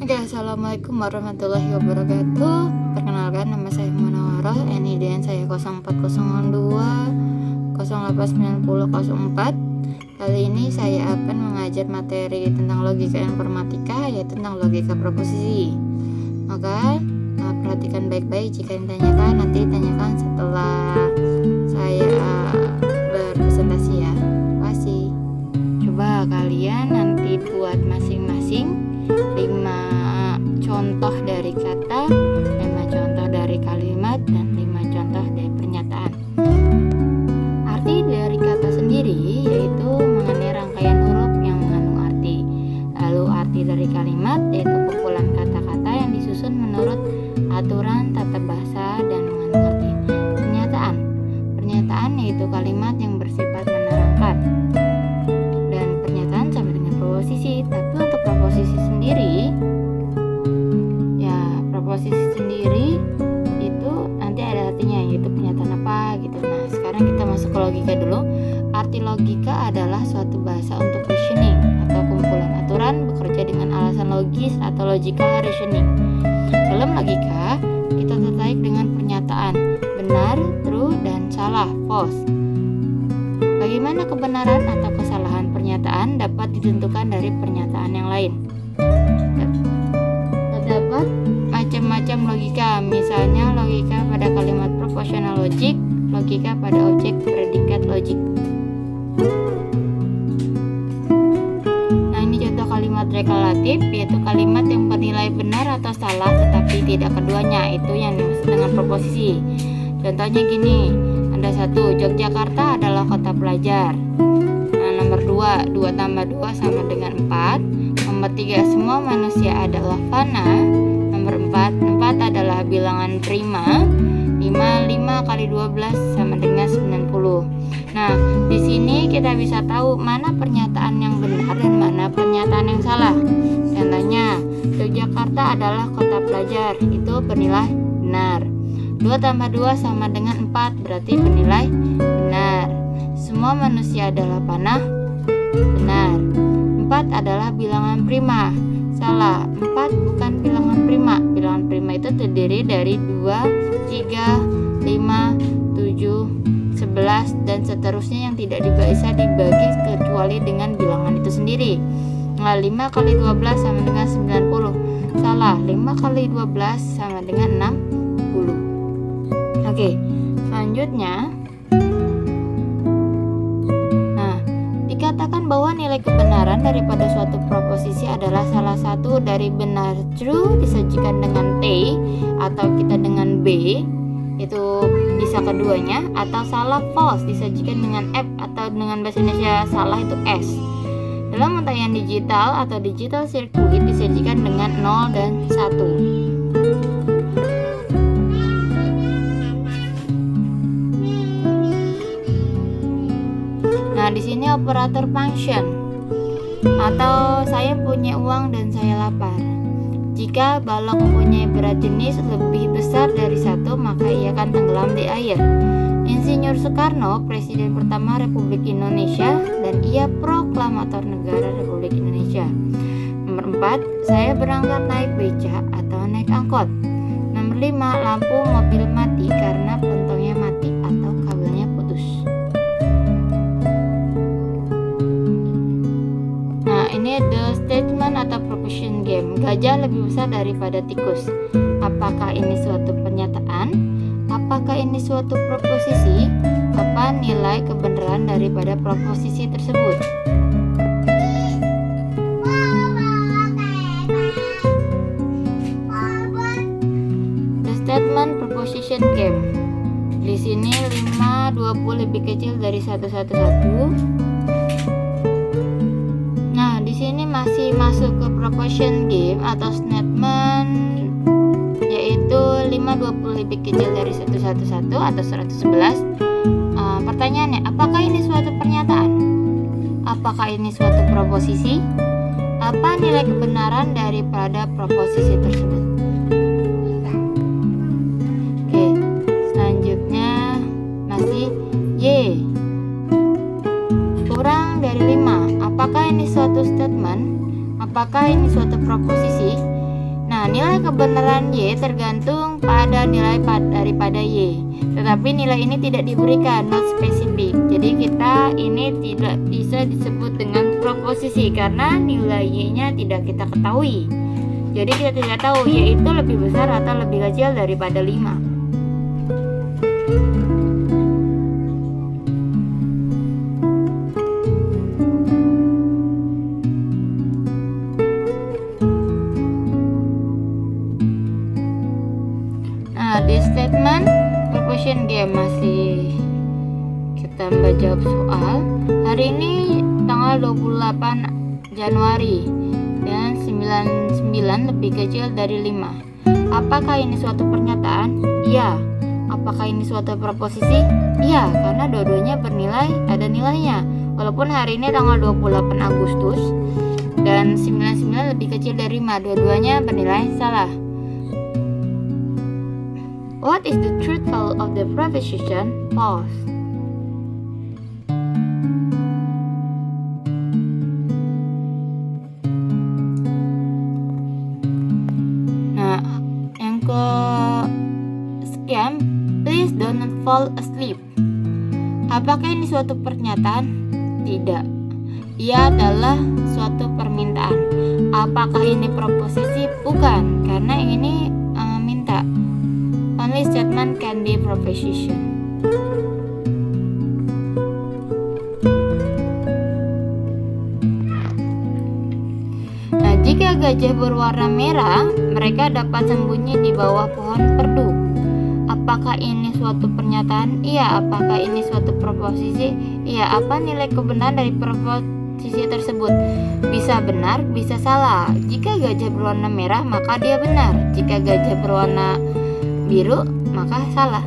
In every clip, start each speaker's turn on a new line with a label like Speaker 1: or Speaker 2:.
Speaker 1: Oke, assalamualaikum warahmatullahi wabarakatuh. Perkenalkan, nama saya Munawarah, NIDN saya 0402 089004. Kali ini saya akan mengajar materi tentang logika informatika, yaitu tentang logika proposisi. Maka perhatikan baik-baik, jika ditanyakan nanti tanyakan setelah saya berpresentasi ya. Terima kasih. Coba kalian nanti buat masing-masing 5 contoh dari kata, 5 contoh dari kalimat, dan 5 contoh dari pernyataan. Arti dari kata sendiri yaitu mengenai rangkaian huruf yang mengandung arti. Lalu arti dari kalimat yaitu kumpulan kata-kata yang disusun menurut aturan tata bahasa dan mengandung arti. Pernyataan yaitu kalimat yang bersifat menerangkan. Dan pernyataan sama dengan proposisi. Tapi untuk proposisi sendiri itu nanti ada artinya, yaitu pernyataan apa gitu. Nah, sekarang kita masuk ke logika dulu. Arti logika adalah suatu bahasa untuk reasoning atau kumpulan aturan bekerja dengan alasan logis atau logical reasoning. Dalam logika, kita tertarik dengan pernyataan benar, true, dan salah, false. Bagaimana kebenaran atau kesalahan pernyataan dapat ditentukan dari pernyataan yang lain. Terdapat macam-macam logika, misalnya logika pada kalimat propositional logic, logika pada objek predikat logik. Nah, ini contoh kalimat reklamatif, yaitu kalimat yang bernilai benar atau salah tetapi tidak keduanya, itu yang dimaksud dengan proposisi. Contohnya gini, ada 1, Yogyakarta adalah kota pelajar. Nah, nomor 2, 2 tambah 2 sama dengan 4. Nomor 3, semua manusia adalah fana. Nomor 4, 4 adalah bilangan prima. 5 kali 12 sama dengan 90. Nah, di sini kita bisa tahu mana pernyataan yang benar dan mana pernyataan yang salah. Contohnya, Yogyakarta adalah kota pelajar, itu bernilai benar. 2 tambah 2 sama dengan 4, berarti bernilai benar. Semua manusia adalah panah, benar. 4 adalah bilangan prima, salah. 4 bukan bilangan prima. Bilangan prima itu terdiri dari 2, 3, 5, 7, 11 dan seterusnya yang tidak bisa dibagi kecuali dengan bilangan itu sendiri. Nah, 5 kali 12 sama dengan 90. Salah, 5 kali 12 sama dengan 60. Oke, selanjutnya. Nah, dikatakan bahwa nilai kebenaran daripada suatu proposisi adalah salah satu dari benar true disajikan dengan T atau kita dengan B, itu bisa keduanya, atau salah false disajikan dengan F atau dengan bahasa Indonesia salah itu S. Dalam untayan digital atau digital circuit disajikan dengan 0 dan 1. Nah, di sini operator function atau saya punya uang dan saya lapar. Jika balok mempunyai berat jenis lebih besar dari 1, maka ia akan tenggelam di air. Insinyur Soekarno, Presiden pertama Republik Indonesia, dan ia proklamator negara Republik Indonesia. Nomor 4, saya berangkat naik beca atau naik angkot. Nomor 5, lampu mobil mati karena pentongnya mati atau kabelnya putus. Ini the statement atau proposition game. Gajah lebih besar daripada tikus. Apakah ini suatu pernyataan? Apakah ini suatu proposisi? Apa nilai kebenaran daripada proposisi tersebut? The statement proposition game. Di sini 5, 20 lebih kecil dari 111. Ini masih masuk ke proposition game atau statement, yaitu 5, 20 lebih kecil dari 111 atau 111. Pertanyaannya, apakah ini suatu pernyataan? Apakah ini suatu proposisi? Apa nilai kebenaran daripada proposisi tersebut? Oke, selanjutnya masih Y. Kurang dari 5. Apakah ini suatu statement? Apakah ini suatu proposisi? nilai kebenaran Y tergantung pada nilai daripada Y. Tetapi nilai ini tidak diberikan, not specific. Jadi kita ini tidak bisa disebut dengan proposisi karena nilai Y-nya tidak kita ketahui. Jadi kita tidak tahu Y itu lebih besar atau lebih kecil daripada 5. Di statement proposition game masih kita jawab soal. Hari ini tanggal 28 Januari dan 99 lebih kecil dari 5. Apakah ini suatu pernyataan? Iya. Apakah ini suatu proposisi? Iya, karena dua-duanya bernilai, ada nilainya. Walaupun hari ini tanggal 28 Agustus dan 99 lebih kecil dari 5, dua-duanya bernilai salah. What is the truth value of the proposition? False. Nah, yang ke sekian, please don't fall asleep. Apakah ini suatu pernyataan? Tidak. Ia adalah suatu permintaan. Apakah ini proposisi? Bukan, karena ini minta. Only statement can be proposition. Nah, jika gajah berwarna merah, mereka dapat sembunyi di bawah pohon perdu. Apakah ini suatu pernyataan? Iya. Apakah ini suatu proposisi? Iya. Apa nilai kebenaran dari proposisi tersebut? Bisa benar, bisa salah. Jika gajah berwarna merah, maka dia benar. Jika gajah berwarna biru, maka salah.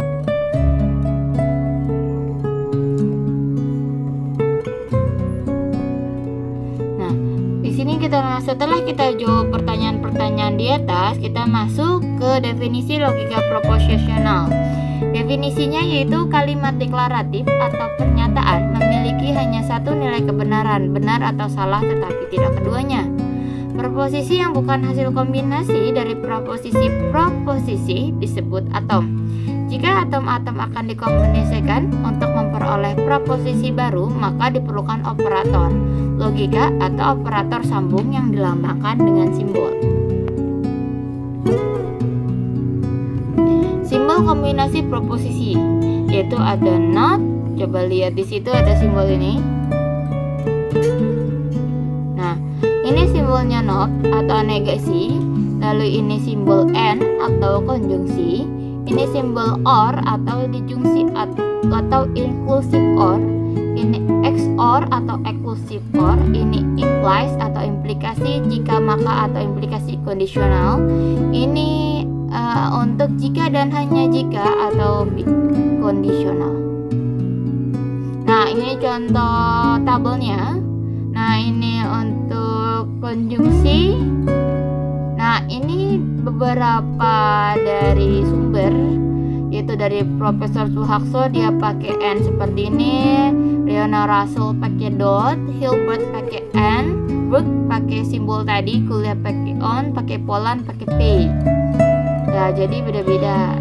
Speaker 1: Nah, di sini setelah kita jawab pertanyaan-pertanyaan di atas, kita masuk ke definisi logika proposisional. Definisinya yaitu kalimat deklaratif atau pernyataan memiliki hanya satu nilai kebenaran, benar atau salah, tetapi tidak keduanya. Proposisi yang bukan hasil kombinasi dari proposisi disebut atom. Jika atom-atom akan dikombinasikan untuk memperoleh proposisi baru, maka diperlukan operator logika atau operator sambung yang dilambangkan dengan simbol. Simbol kombinasi proposisi yaitu ada not. Coba lihat di situ ada simbol ini. Ini simbolnya not atau negasi, lalu ini simbol and atau konjungsi, ini simbol or atau dijungsi atau inclusive or, ini XOR atau exclusive or, ini implies atau implikasi, jika maka atau implikasi kondisional, ini untuk jika dan hanya jika atau kondisional. Nah, ini contoh tabelnya. Nah, ini untuk konjungsi. Nah, ini beberapa dari sumber, yaitu dari Profesor Suharto, dia pakai N seperti ini, Leona Russell pakai dot, Hilbert pakai N, Brooke pakai simbol tadi, Kuliah pakai on, pakai Poland pakai P. Ya, jadi beda-beda.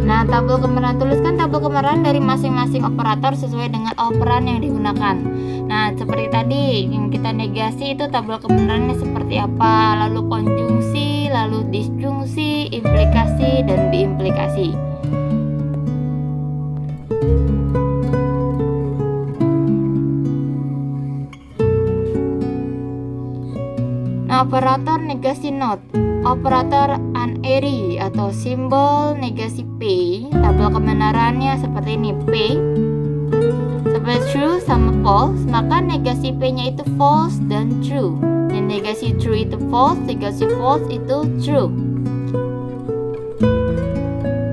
Speaker 1: Nah, tabel kebenaran, tuliskan tabel kebenaran dari masing-masing operator sesuai dengan operan yang digunakan. Nah, seperti tadi yang kita negasi itu tabel kebenarannya seperti apa, lalu konjungsi, lalu disjungsi, implikasi, dan biimplikasi. Nah, operator negasi not. Operator unary atau simbol negasi P, tabel kebenarannya seperti ini, P seperti true sama false, maka negasi P-nya itu false dan true. Dan negasi true itu false, negasi false itu true.